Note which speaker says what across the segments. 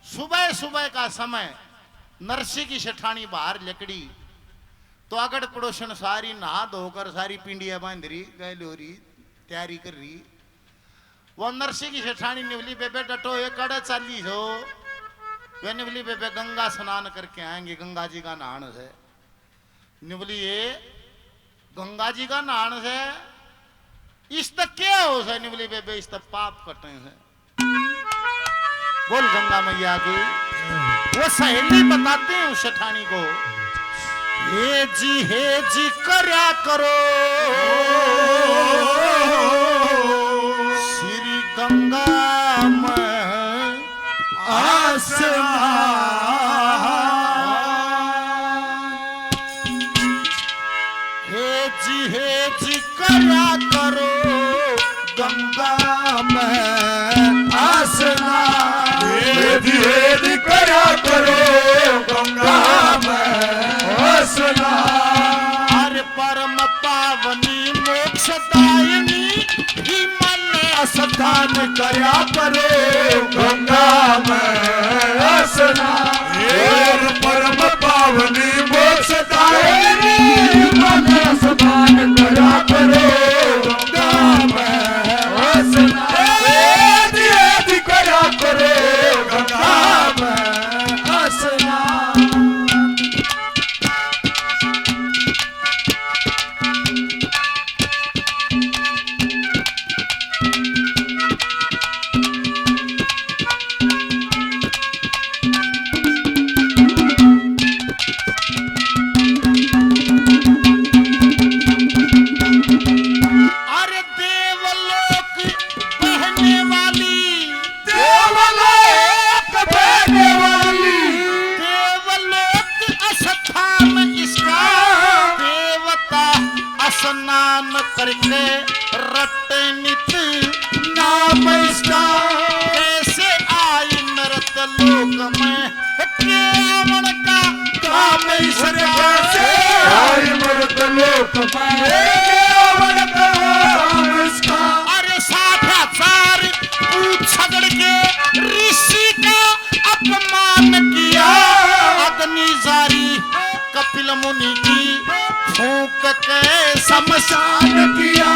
Speaker 1: सुबह सुबह का समय नरसी की सेठानी बाहर लकड़ी तो अगड़ पड़ोसन सारी नहा धोकर सारी पिंडिया बांध रही गैल हो रही तैयारी कर रही। वो नरसी की सेठानी निवली बेबे डटो ये कड़े चाली हो वे निवली बेबे गंगा स्नान करके आएंगे गंगा जी का नहान से। निवली ये गंगा जी का नहान से इस तक क्या हो से निवली बेबे इस तक पाप कटे हैं। बोल गंगा मैया की। वो सहेली बताते हैं उस सेठानी को हे जी करया करो श्री गंगा में आसमान। हे जी करया करो गंगा में आसमान।
Speaker 2: हे जी करया करो गंगा में आसमान।
Speaker 1: हर परम पावनी मोक्षदायिनी हिमालय
Speaker 2: स्नान करया करो गंगा में आसमान। हे परम पावनी मोक्षदायिनी हिमालय स्नान करया करो गंगा में आसमान। हे जी करया करो गंगा में आसमान।
Speaker 1: अरे देवलोक बहने वाली
Speaker 2: देवलोक बहने वाली
Speaker 1: देवलोक स्थान इसका देवता स्नान करके रटे नित
Speaker 2: नाम इसका।
Speaker 1: कैसे आई नरत लोक में केवल का काम इसका।
Speaker 2: आई मर्द लोक में केवल काम इसका।
Speaker 1: अरे साठाचार छगड़ के ऋषि का अपमान किया अग्नि जारी कपिल मुनि की फूंक के
Speaker 2: शमशान किया।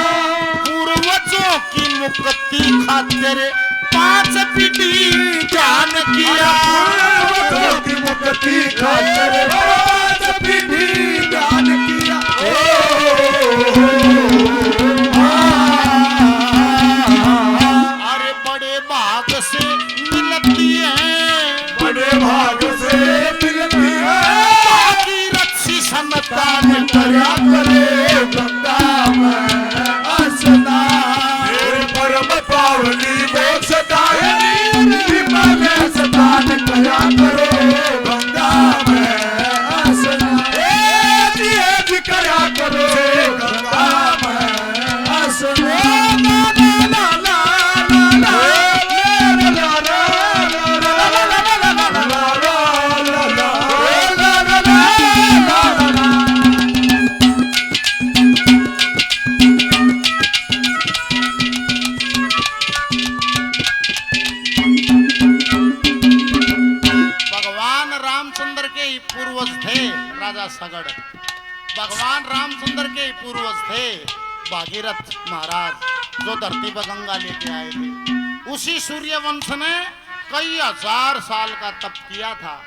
Speaker 1: पूर्वजों की मुक्ति खातिर 5 पीढ़ी ध्यान किया।
Speaker 2: पूर्वजों की मुक्ति खातिर 5 पीढ़ी दान किया।
Speaker 1: अरे बड़े भाग से मिलती है
Speaker 2: बड़े भाग से मिलती है
Speaker 1: रक्षी संतान
Speaker 2: दान करया करे गंगा में आसमान। हे परम पावनी मोक्षदायिनी हिमालय स्नान करया करो गंगा में आसमान। हे जी करया करो गंगा में आसमान। ला ला ला ला
Speaker 1: भगवान रामचंद्र के ही पूर्वज थे राजा सगड़। भगवान रामचंद्र के ही पूर्वज थे भागीरथ महाराज जो धरती पर गंगा लेके आए थे। उसी सूर्यवंश ने कई हजार साल का तप किया था।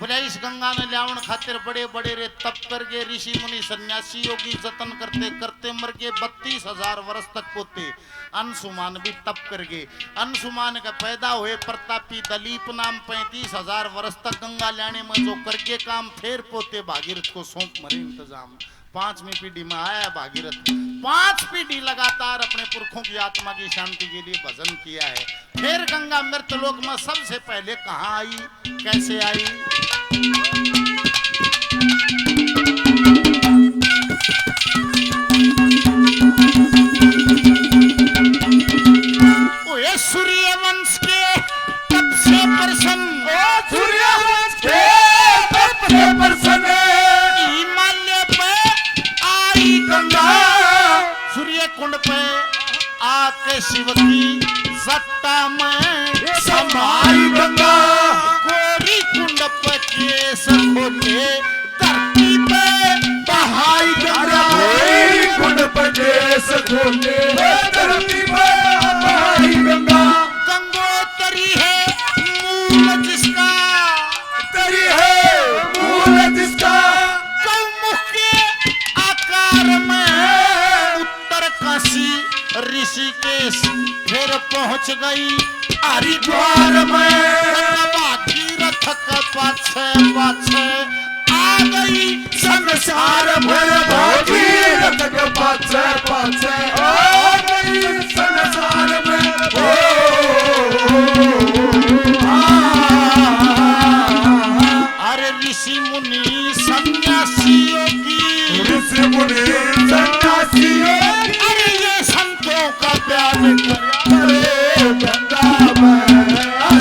Speaker 1: बोले इस गंगा ने ल्यावण खातिर बड़े बड़े रे तप कर गए ऋषि मुनि सन्यासी योगी जतन करते करते मर गए 32,000 वर्ष तक पोते। अंशुमान भी तप कर गए। अंशुमान का पैदा हुए प्रतापी दलीप नाम 35,000 वर्ष तक गंगा लाने में जो करके काम फिर पोते भागीरथ को सौंप मरे इंतजाम। 5वीं पीढ़ी में आया भागीरथ। 5 पीढ़ी लगातार अपने पुरखों की आत्मा की शांति के लिए भजन किया है। फिर गंगा मृतलोक में सबसे पहले कहाँ आई कैसे आई। ओए सूर्यवंश के तप से प्रसन्न
Speaker 2: सूर्यवंश के तप से प्रसन्न
Speaker 1: हिमालय पे आई गंगा। सूर्य कुंड पे आके शिव की सत्ता में
Speaker 2: समाई गंगा।
Speaker 1: ऋषिकेश फिर पहुंच गई
Speaker 2: हरिद्वार में
Speaker 1: भागीरथ के पाछे पाछे आ गई
Speaker 2: संसार भर भागीरथ के पाछे पाछे आ गई संसार में
Speaker 1: अरे ऋषि मुनि सन्यासियों की
Speaker 2: ऋषि मुनि सन्यासियों
Speaker 1: अरे ये संतों का प्यार
Speaker 2: करे गंगा में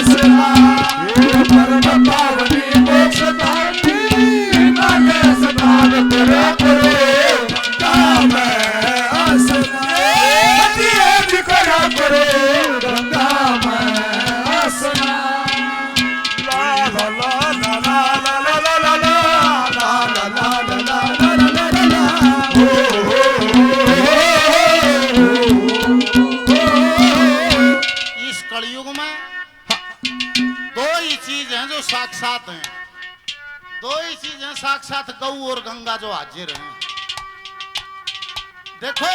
Speaker 2: स्नान ये परम पावनी मोक्षदायिनी नागे स्नान करे गंगा में स्नान ये भी करा करे गंगा में स्नान ला ला ला ला ला ला ला ला ला ला ला ला ला ला ला
Speaker 1: इस कलयुग में दो ही चीज हैं जो साक्षात हैं, दो ही चीज हैं साक्षात, गऊ और गंगा जो हाजिर हैं। देखो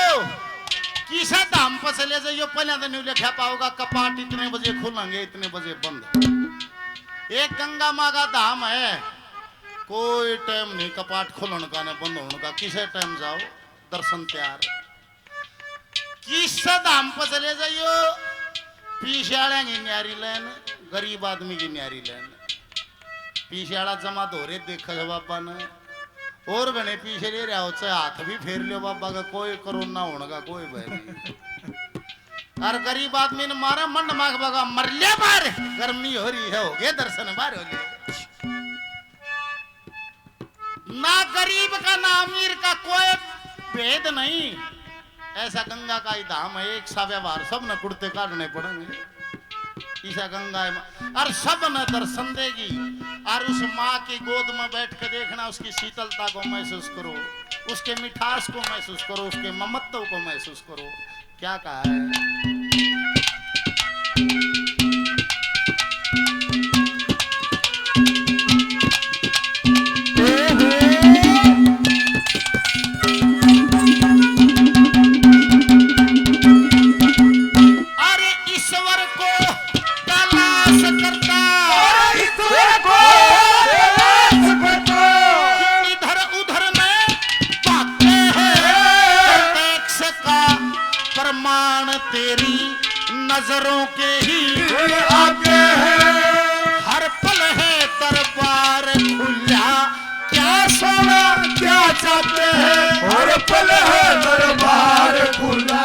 Speaker 1: किसे धाम पर चले जाइयो पहले तो नहीं लिखा पाओगा कपाट इतने बजे खुलेंगे इतने बजे बंद। एक गंगा माँ का धाम है, कोई टाइम नहीं कपाट खुलन का न बंद होने का, किसे टाइम जाओ दर्शन तैयार। किस धाम पर चले जाइयो पीछे वाले की न्यारी लाइन, गरीब आदमी की न्यारी लाइन, पीछे वाला जमा धोरे देखा है बाबा ने और गणे पीछे ले रहा हो चाहे हाथ भी फेर लियो बाबा का, कोई कोरोना होने का कोई भय नहीं। और गरीब आदमी ने मारा मंड माग बगा मर लिया बार, गर्मी हो रही है हो गए दर्शन बार हो गए। ना गरीब का ना अमीर का कोई भेद नहीं, ऐसा गंगा का ही धाम है। एक सा व्यवहार सब न कुर्ते काटने पड़ेंगे, ईसा गंगा और सब न दर्शन देगी। और उस माँ की गोद में बैठ के देखना, उसकी शीतलता को महसूस करो, उसके मिठास को महसूस करो, उसके ममत्व को महसूस करो। क्या कहा है तेरी नजरों के ही आगे है, हर पल है दरबार खुला, क्या सोना क्या चाहते हैं।
Speaker 2: हर पल है दरबार खुला,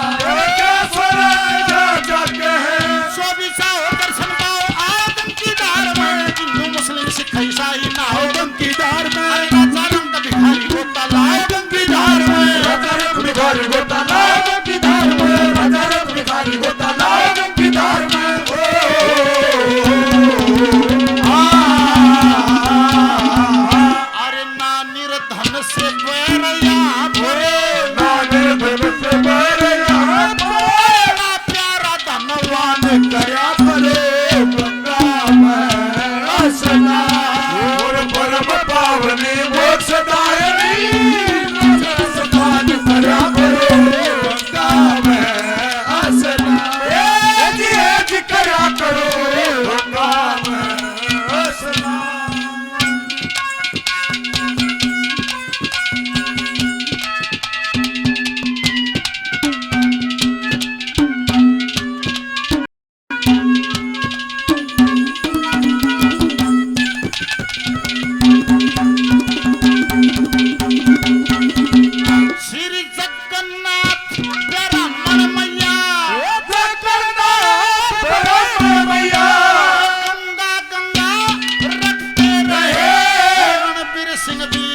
Speaker 2: क्या सोना क्या चाहते हैं।
Speaker 1: सो भी चाहो दर्शन पाओ आदम की धार में, हिंदू मुस्लिम सिख ईसाई ना हो दम की धार में। राजा रंग भिखारी गोता लाओ दम की धार में,
Speaker 2: राजा रंग भिखारी गोता लाओ दम की धार में, राजा रंग भिखारी गोता लाओ दम की धार में।
Speaker 1: अरे ना निर्धन से बैर यहाँ भरे,
Speaker 2: ना निर्धन से बैर यहाँ भरे,
Speaker 1: ना प्यारा धनवान
Speaker 2: करया करे गंगा में स्नान और परम पावनी मोक्षदायिनी नागे स्नान करया करे गंगा में स्नान। ये जी करया करो गंगा में स्नान।
Speaker 1: श्री जगन्नाथ ब्राह्मण मैया,
Speaker 2: जगन्नाथ ब्राह्मण मैया,
Speaker 1: गंगा गंगा रखते रहे। रणबीर सिंह भी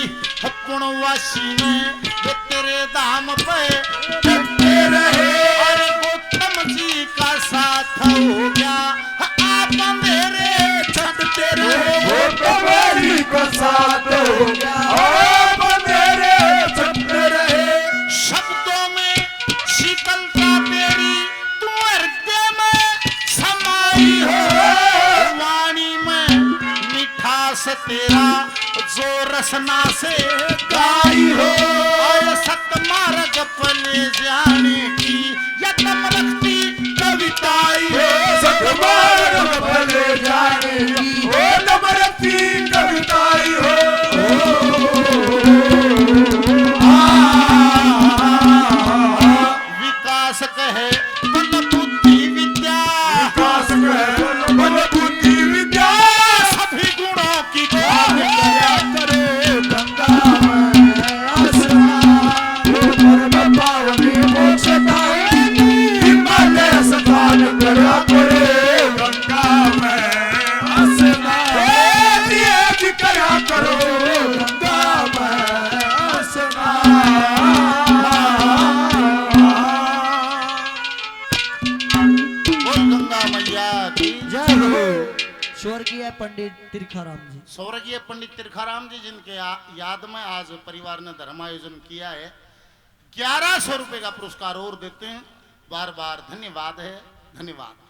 Speaker 1: पुणवासी में वे तेरे धाम पे
Speaker 2: रखते रहे।
Speaker 1: अरे गौतम जी का साथ हो गया, आप अंधेरे छटते रहे।
Speaker 2: वो कबरी को साथ हो गया, आप मेरे छपते रहे।
Speaker 1: शब्दों में शीतलता तेरी तू हृदय में समाई हो, वाणी में मिठास तेरा जो रसना से
Speaker 2: गाई हो
Speaker 1: और सतमार्ग पले जाने की यत्न रखती कविताई हो
Speaker 2: सतमार्ग भले जाने हो नमरती कविताई हो
Speaker 1: विकास कहे बल बुद्धि विद्या
Speaker 2: विकास कहे बल बुद्धि विद्या
Speaker 1: सभी गुणों की
Speaker 2: भाग
Speaker 1: खान
Speaker 2: दया करे गंगा में स्नान परम पावनी मोक्षदायिनी हिमालय स्थान करा करे गंगा में स्नान दिए भी करा करो गंगा में स्नान
Speaker 1: बोल गंगा मैया की
Speaker 3: जय हो स्वर्गीय पंडित तीरखाराम जी।
Speaker 1: स्वर्गीय पंडित तीरखाराम जी जिनके याद में आज परिवार ने धर्म आयोजन किया है 1100 रुपए का पुरस्कार और देते हैं। बार बार धन्यवाद है, धन्यवाद।